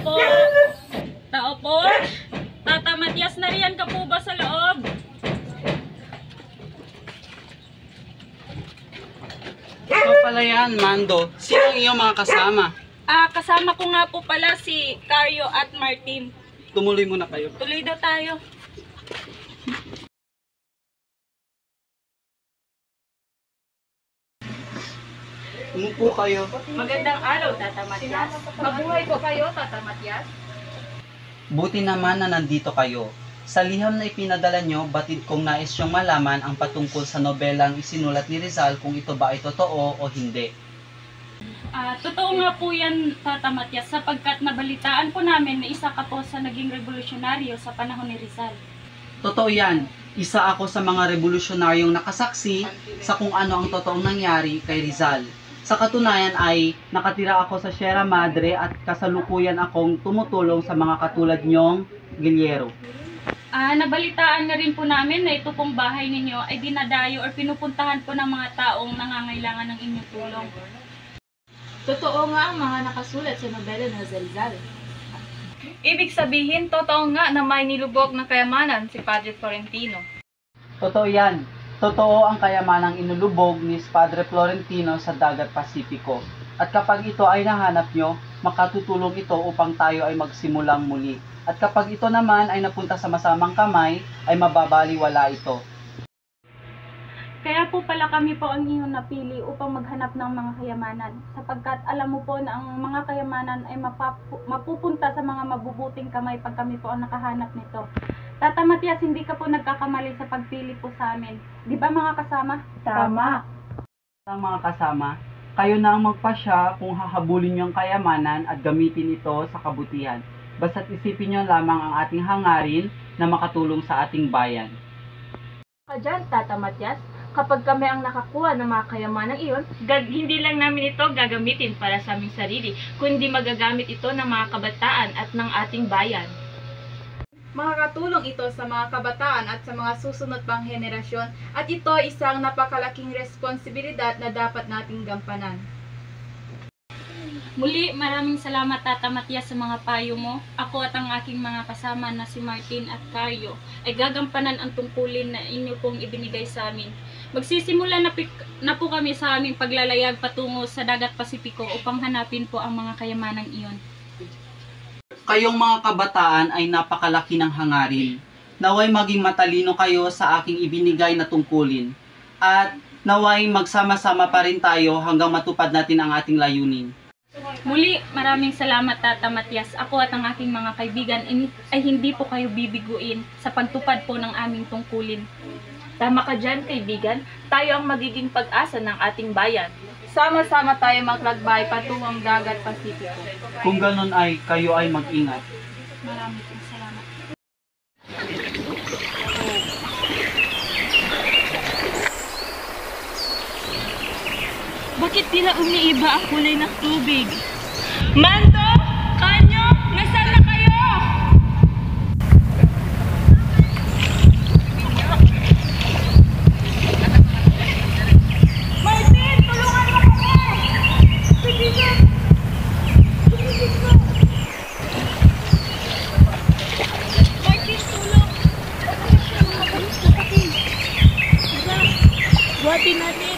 po. Tao po. Tata Matias, nariyan ka po ba sa loob? Ikaw pala yan, Mando. Sino ang iyong mga kasama? Kasama ko nga po pala si Cario at Martin. Tumuloy muna kayo. Tuloy daw tayo. Umupo kayo. Magandang araw, Tata Matias. Mabuhay po kayo, Tata Matias. Buti naman na nandito kayo. Sa liham na ipinadala nyo, batid kong nais yung malaman ang patungkol sa nobelang isinulat ni Rizal kung ito ba ay totoo o hindi. Totoo nga po yan, Tata Matias, sapagkat nabalitaan po namin na isa ka po sa naging revolusyonaryo sa panahon ni Rizal. Totoo yan. Isa ako sa mga revolusyonaryong nakasaksi sa kung ano ang totoong nangyari kay Rizal. Sa katunayan ay nakatira ako sa Sierra Madre at kasalukuyan akong tumutulong sa mga katulad nyong gilyero. Nabalitaan na rin po namin na ito pong bahay ninyo ay dinadayo or pinupuntahan po ng mga taong nangangailangan ng inyong tulong. Totoo nga ang mga nakasulat sa nobela ng Rizal. Ibig sabihin, totoo nga na may nilubog na kayamanan si Padre Florentino. Totoo yan. Totoo ang kayamanang inulubog ni Padre Florentino sa Dagat Pasipiko. At kapag ito ay nahanap nyo, makatutulong ito upang tayo ay magsimulang muli. At kapag ito naman ay napunta sa masamang kamay, ay mababaliwala ito. Kaya po pala kami po ang inyong napili upang maghanap ng mga kayamanan, sapagkat alam mo po na ang mga kayamanan ay mapupunta sa mga mabubuting kamay pag kami po ang nakahanap nito. Tata Matias, hindi ka po nagkakamali sa pagpili po sa amin. Di ba mga kasama? Tama. Ang mga kasama, kayo na ang magpasya kung hahabulin nyo ang kayamanan at gamitin ito sa kabutihan. Basta't isipin nyo lamang ang ating hangarin na makatulong sa ating bayan. Dyan, Tata Matias, kapag kami ang nakakuha ng mga kayamanang iyon, Hindi lang namin ito gagamitin para sa aming sarili, kundi magagamit ito ng mga kabataan at ng ating bayan. Makakatulong ito sa mga kabataan at sa mga susunod pang henerasyon at ito isang napakalaking responsibilidad na dapat nating gampanan. Muli, maraming salamat Tata Matias sa mga payo mo. Ako at ang aking mga kasama na si Martin at Cario ay gagampanan ang tungkulin na inyo pong ibinigay sa amin. Magsisimula na po kami sa aming paglalayag patungo sa Dagat Pasipiko upang hanapin po ang mga kayamanang iyon. Kayong mga kabataan ay napakalaki ng hangarin. Naway maging matalino kayo sa aking ibinigay na tungkulin. At naway magsama-sama pa rin tayo hanggang matupad natin ang ating layunin. Muli, maraming salamat Tata Matias. Ako at ang aking mga kaibigan ay hindi po kayo bibiguin sa pagtupad po ng aming tungkulin. Tama ka dyan, kaibigan. Tayo ang magiging pag-asa ng ating bayan. Sama-sama tayo maglagbay patungong Dagat Pasipiko. Kung ganun ay kayo ay mag-ingat. Maraming salamat. Bakit tila umiiba ang kulay ng tubig? Mando! Kanyo! Nasaan na kayo? Martin! Tulungan mo kami! Bibigan! Martin, tulong! Buhatin natin!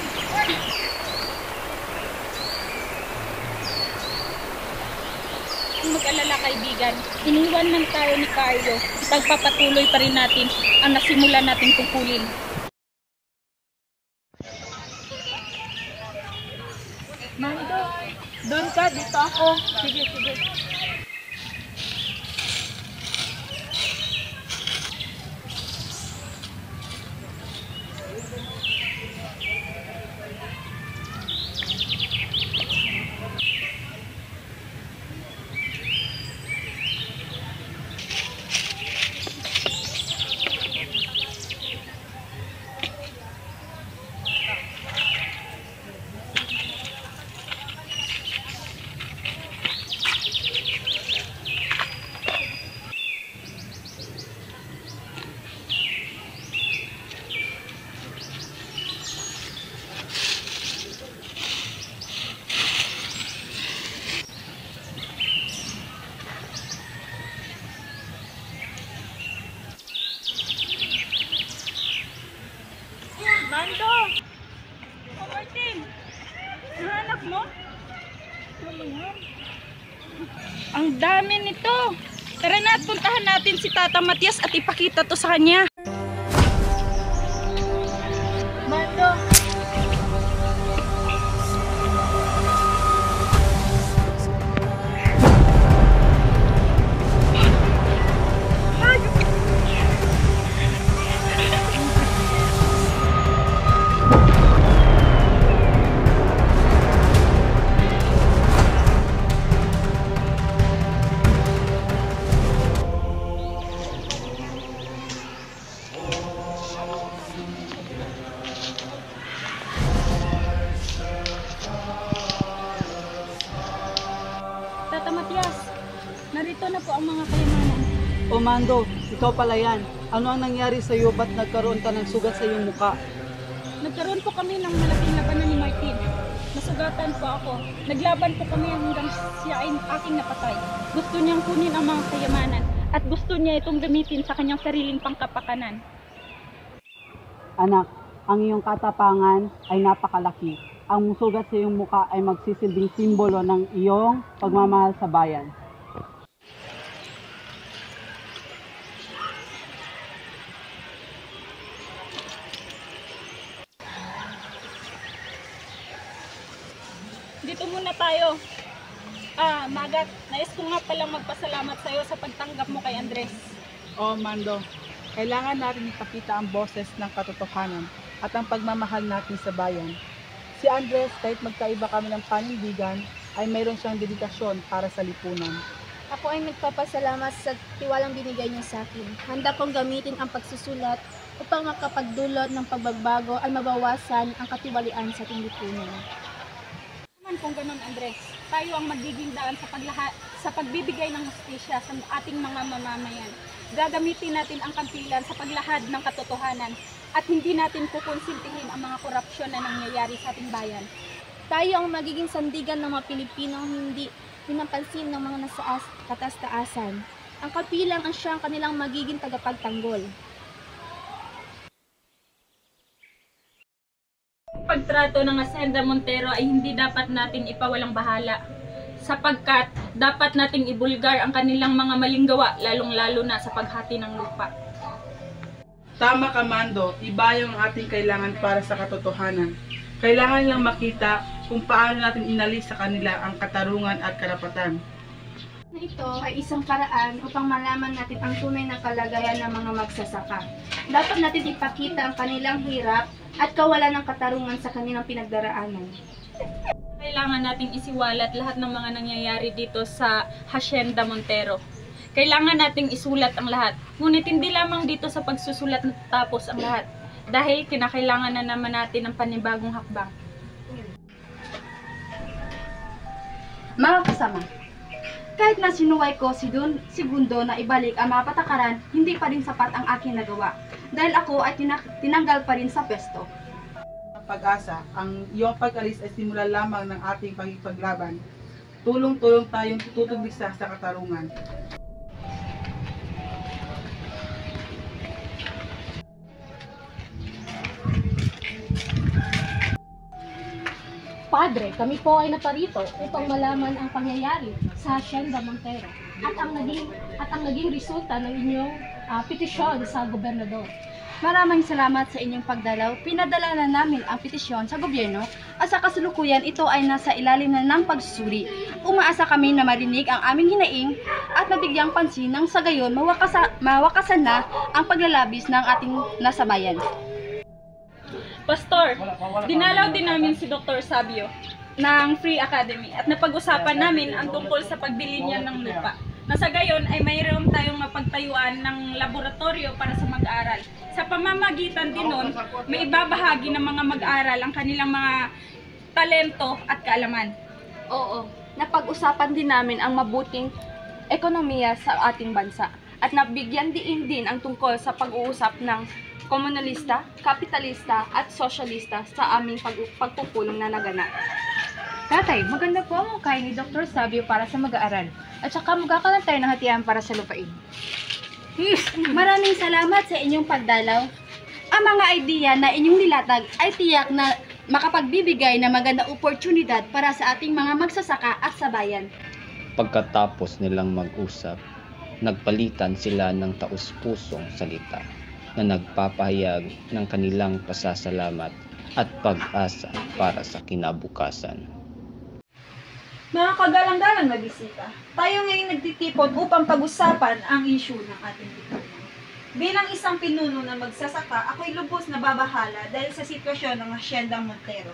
Mag-alala kaibigan, iniwan lang tayo ni Cario. Pagpapatuloy pa rin natin ang nasimula nating tungkulin. Mando, doon ka, dito ako. Sige, sige. Mando! Oh, Martin! Nahanap mo? Ano yan? Ang dami nito! Tara na at puntahan natin si Tata Matias at ipakita to sa kanya. Mando, Tata Matias, narito na po ang mga kayamanan. O Mando, ikaw pala yan. Ano ang nangyari sa iyo? Ba't nagkaroon ka ng sugat sa iyong muka? Nagkaroon po kami ng malaking labanan ni Martin. Nasugatan po ako. Naglaban po kami hanggang siya ay aking napatay. Gusto niyang kunin ang mga kayamanan at gusto niya itong gamitin sa kanyang sariling pangkapakanan. Anak, ang iyong katapangan ay napakalaki. Ang sugat sa iyong muka ay magsisilbing simbolo ng iyong pagmamahal sa bayan. Dito muna tayo. Magat, nais ko nga palang magpasalamat sa iyo sa pagtanggap mo kay Andres. O Mando, kailangan natin ipakita ang boses ng katotohanan at ang pagmamahal natin sa bayan. Si Andres, kahit magkaiba kami ng panindigan, ay mayroon siyang dedikasyon para sa lipunan. Ako ay nagpapasalamat sa tiwalang binigay niya sa akin. Handa kong gamitin ang pagsusulat upang makapagdulot ng pagbabago ay mabawasan ang katiwalian sa ating lipunan. Naman kung ganun, Andres, tayo ang magiging daan sa pagbibigay ng hustisya sa ating mga mamamayan. Gagamitin natin ang kampilan sa paglahad ng katotohanan at hindi natin kukonsintihin ang mga korupsyon na nangyayari sa ating bayan. Tayo ang magiging sandigan ng mga Pilipino hindi pinapansin ng mga nasa kataas-taasan. Ang kapilang ang siyang kanilang magiging tagapagtanggol. Pagtrato ng Hacienda Montero ay hindi dapat natin ipawalang bahala sapagkat dapat nating ibulgar ang kanilang mga maling gawa lalong-lalo na sa paghati ng lupa. Tama ka, Mando, iba yung ating kailangan para sa katotohanan. Kailangan nilang makita kung paano natin inalis sa kanila ang katarungan at karapatan. Ito ay isang paraan upang malaman natin ang tunay na kalagayan ng mga magsasaka. Dapat natin ipakita ang kanilang hirap at kawalan ng katarungan sa kanilang pinagdaraanan. Kailangan nating isiwalat lahat ng mga nangyayari dito sa Hacienda Montero. Kailangan nating isulat ang lahat. Ngunit hindi lamang dito sa pagsusulat natapos ang lahat. Dahil kinakailangan na naman natin ng panibagong hakbang. Mga kasama, kahit na sinuway ko si Segundo na ibalik ang mga patakaran, hindi pa rin sapat ang aking nagawa. Dahil ako ay tinanggal pa rin sa pwesto. Pag-asa, ang iyong pag-alis ay simula lamang ng ating pagkipaglaban. Tulong-tulong tayong tutugligsa sa katarungan. Padre, kami po ay naparito upang malaman ang pangyayari sa Hacienda Montero at ang naging resulta ng inyong petisyon sa gobernador. Maraming salamat sa inyong pagdalaw. Pinadala na namin ang petisyon sa gobyerno at sa kasalukuyan ito ay nasa ilalim na ng pagsusuri. Umaasa kami na marinig ang aming hinaing at mabigyang pansin nang sa gayon mawakasan na ang paglalabis ng ating nasabayan. Pastor, dinalaw din namin si Dr. Sabio ng Free Academy at napag-usapan namin ang tungkol sa pagbili niya ng lupa. Nasa gayon ay mayroon tayong mapagtayuan ng laboratorio para sa mag-aaral. Sa pamamagitan din nun, may ibabahagi ng mga mag-aaral ang kanilang mga talento at kaalaman. Oo, napag-usapan din namin ang mabuting ekonomiya sa ating bansa at nabigyan din ang tungkol sa pag-uusap ng komunalista, kapitalista at sosyalista sa aming pagpupulong na naganap. Tatay, maganda po ang mukha ni Dr. Sabio para sa mag-aaral. At saka magkakaroon tayo ng hatian para sa lupain. Maraming salamat sa inyong pagdalaw. Ang mga idea na inyong nilatag ay tiyak na makapagbibigay ng magandang oportunidad para sa ating mga magsasaka at sa bayan. Pagkatapos nilang mag-usap, nagpalitan sila ng taus-pusong salita na nagpapahayag ng kanilang pasasalamat at pag-asa para sa kinabukasan. Mga kagalang-galang na bisita, tayo ngayon nagtitipon upang pag-usapan ang issue ng ating lipunan. Bilang isang pinuno na magsasaka, ako'y lubos na babahala dahil sa sitwasyon ng Hacienda Montero.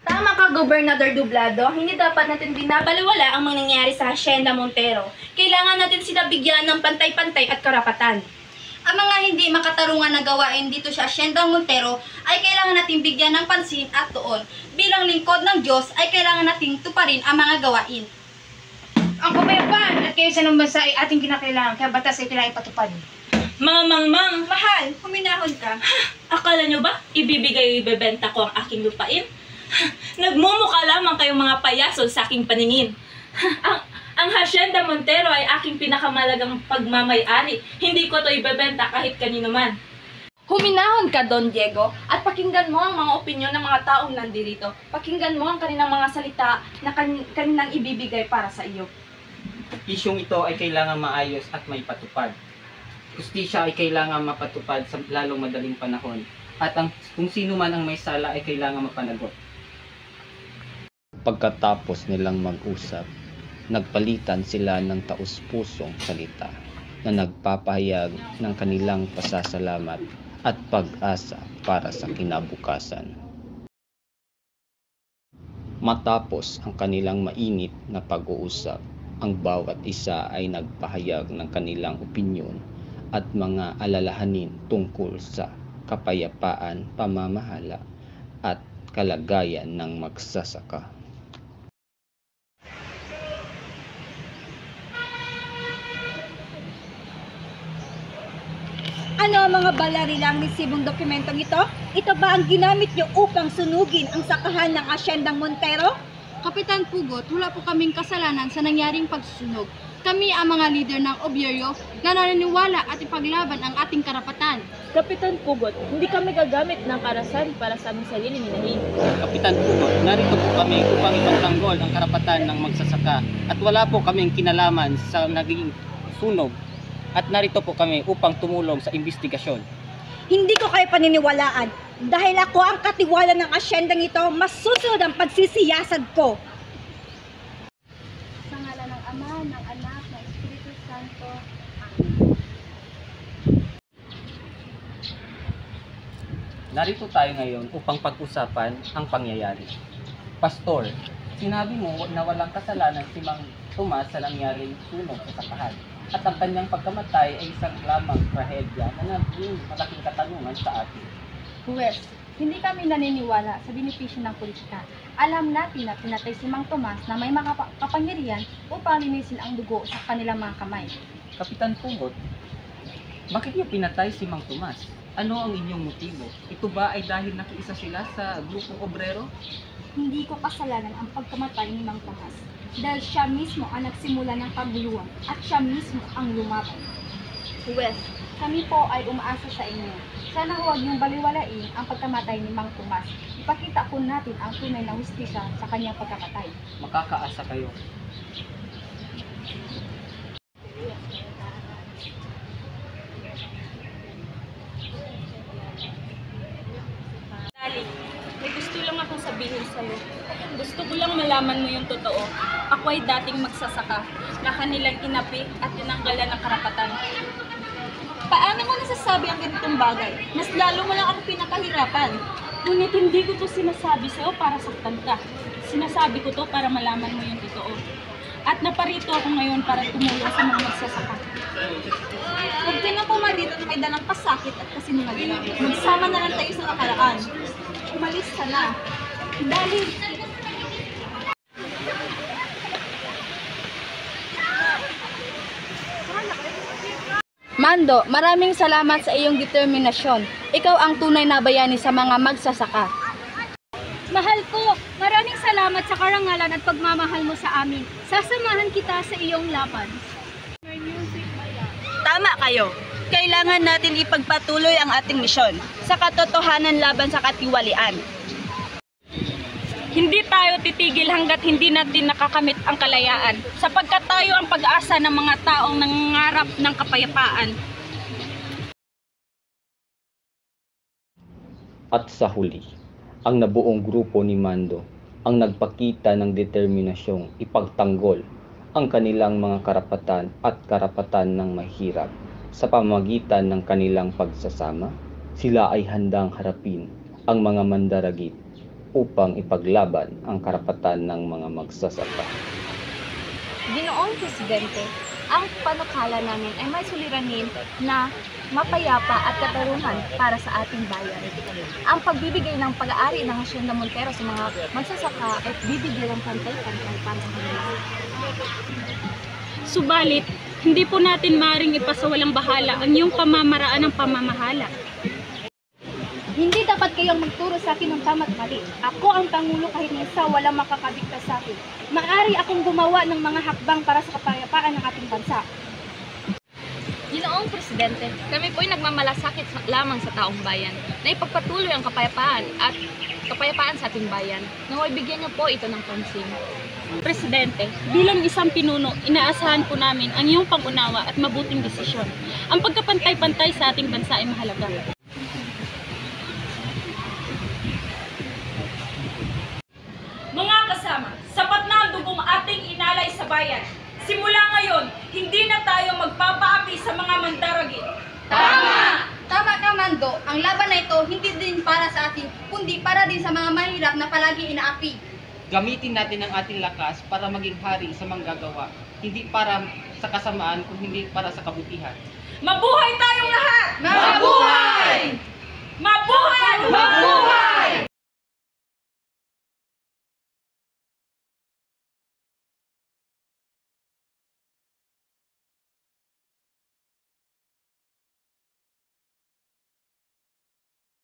Tama ka, Gobernador Dublado. Hindi dapat natin binabaliwala ang mga nangyayari sa Hacienda Montero. Kailangan natin sila bigyan ng pantay-pantay at karapatan. Ang mga hindi makatarungan na gawain dito sa Hacienda Montero ay kailangan nating bigyan ng pansin at tuon. Bilang lingkod ng Diyos ay kailangan nating tuparin ang mga gawain. Ang kapayapaan at kayo sa ng bansa ay ating kinakailangan, kaya batas ay kailangan ipatupad. Mamang, Mahal, huminahon ka. akala nyo ba ibebenta ko ang aking lupain? Nagmumukha lamang kayong mga payaso sa aking paningin. Ang Hacienda Montero ay aking pinakamalagang pagmamay-ari. Hindi ko to ibebenta kahit kanino man. Huminahon ka, Don Diego, at pakinggan mo ang mga opinyon ng mga taong nandirito. Pakinggan mo ang kanilang mga salita na kanilang ibibigay para sa iyo. Isyong ito ay kailangan maayos at may patupad. Justisya ay kailangan mapatupad sa lalong madaling panahon. At kung sino man ang may sala ay kailangan mapanagot. Pagkatapos nilang mag-usap, nagpalitan sila ng taus-pusong salita na nagpapahayag ng kanilang pasasalamat at pag-asa para sa kinabukasan. Matapos ang kanilang mainit na pag-uusap, ang bawat isa ay nagpahayag ng kanilang opinyon at mga alalahanin tungkol sa kapayapaan, pamamahala at kalagayan ng magsasaka. Ano ang mga balarilang resibong dokumentong ito? Ito ba ang ginamit niyo upang sunugin ang sakahan ng Haciendang Montero? Kapitan Pugot, wala po kaming kasalanan sa nangyaring pagsusunog. Kami ang mga leader ng Obieryo na naniniwala at ipaglaban ang ating karapatan. Kapitan Pugot, hindi kami gagamit ng karasan para sa aming sarili ninahin. Kapitan Pugot, narito po kami upang ipagtanggol ang karapatan ng magsasaka at wala po kaming kinalaman sa naging sunog at narito po kami upang tumulong sa investigasyon. Hindi ko kayo paniniwalaan dahil ako ang katiwala ng asyendang ito, mas susunod ang pagsisiyasad ko. Sa ngalan ng Ama, ng Anak, ng Espiritu Santo. Narito tayo ngayon upang pag-usapan ang pangyayari. Pastor, sinabi mo na walang kasalanan si Mang Tomas sa nangyaring sunog sa sakahan. At ang kanyang pagkamatay ay isang lamang trahedya na naging malaking katanungan sa atin. Huwes, hindi kami naniniwala sa benepisyo ng politika. Alam natin na pinatay si Mang Tomas na may kapangyarihan upang linisin ang dugo sa kanilang mga kamay. Kapitan Pugot, bakit niyo pinatay si Mang Tomas? Ano ang inyong motibo? Ito ba ay dahil nakiisa sila sa grupong obrero? Hindi ko kasalanan ang pagkamatay ni Mang Tomas dahil siya mismo ang nagsimula ng kaguluhan at siya mismo ang lumaban. Huwes, kami po ay umaasa sa inyo. Sana huwag niyong baliwalain ang pagkamatay ni Mang Tomas. Ipakita po natin ang tunay na hustisya sa kanyang pagkamatay. Makakaasa kayo. Dali, may gusto lang akong sabihin sa'yo. Gusto ko lang malaman mo yung totoo. Ako ay dating magsasaka na kanilang inapi at tinanggalan ng karapatan. Paano mo nasasabi ang ganitong bagay? Mas lalo mo lang ako pinakahirapan. Ngunit hindi ko to sinasabi sa'yo para saktan ka. Sinasabi ko to para malaman mo yung totoo. At naparito ako ngayon para tumulong sa mga magsasaka. Huwag ka na pumarito na may dalang pasakit at kasinungalingan. Magsama na lang tayo sa nakaraan. Umalis ka na. Dali! Mando, maraming salamat sa iyong determinasyon. Ikaw ang tunay na bayani sa mga magsasaka. Mahal ko, maraming salamat sa karangalan at pagmamahal mo sa amin. Sasamahan kita sa iyong laban. Tama kayo. kailangan natin ipagpatuloy ang ating misyon sa katotohanan laban sa katiwalian. Hindi tayo titigil hanggat hindi natin nakakamit ang kalayaan, sapagkat tayo ang pag-asa ng mga taong nangangarap ng kapayapaan. At sa huli, ang nabuong grupo ni Mando ang nagpakita ng determinasyong ipagtanggol ang kanilang mga karapatan at karapatan ng mahirap. Sa pamamagitan ng kanilang pagsasama, sila ay handang harapin ang mga mandaragit upang ipaglaban ang karapatan ng mga magsasaka. Ginoong Presidente, ang panukala namin ay may suliranin na mapayapa at katarungan para sa ating bayan. Ang pagbibigay ng pag-aari ng Hacienda Montero sa mga magsasaka ay bibigyan ng pantay-pantay para sa kanila. Subalit, hindi po natin maaaring ipasawalang bahala ang iyong pamamaraan ng pamamahala. Hindi dapat kayong magturo sa akin ng tama't mali. Ako ang Pangulo kahit isa walang makakadikta sa akin. Maaari akong gumawa ng mga hakbang para sa kapayapaan ng ating bansa. Ginoong Presidente, kami po ay nagmamalasakit lamang sa taong bayan na ipagpatuloy ang kapayapaan sa ating bayan. Naway bigyan niyo po ito ng pansin. Presidente, bilang isang pinuno, inaasahan po namin ang iyong pangunawa at mabuting desisyon. Ang pagkapantay-pantay sa ating bansa ay mahalaga. Mga kasama, sapat na ang dugong ating inalay sa bayan. Simula ngayon, hindi na tayo magpapaapi sa mga mandaragit. Tama! Tama ka, Mando. Ang laban na ito hindi din para sa atin, kundi para din sa mga mahirap na palagi inaapi. Gamitin natin ang ating lakas para maging hari sa manggagawa, hindi para sa kasamaan, kung hindi para sa kabutihan. Mabuhay tayong lahat! Mabuhay! Mabuhay!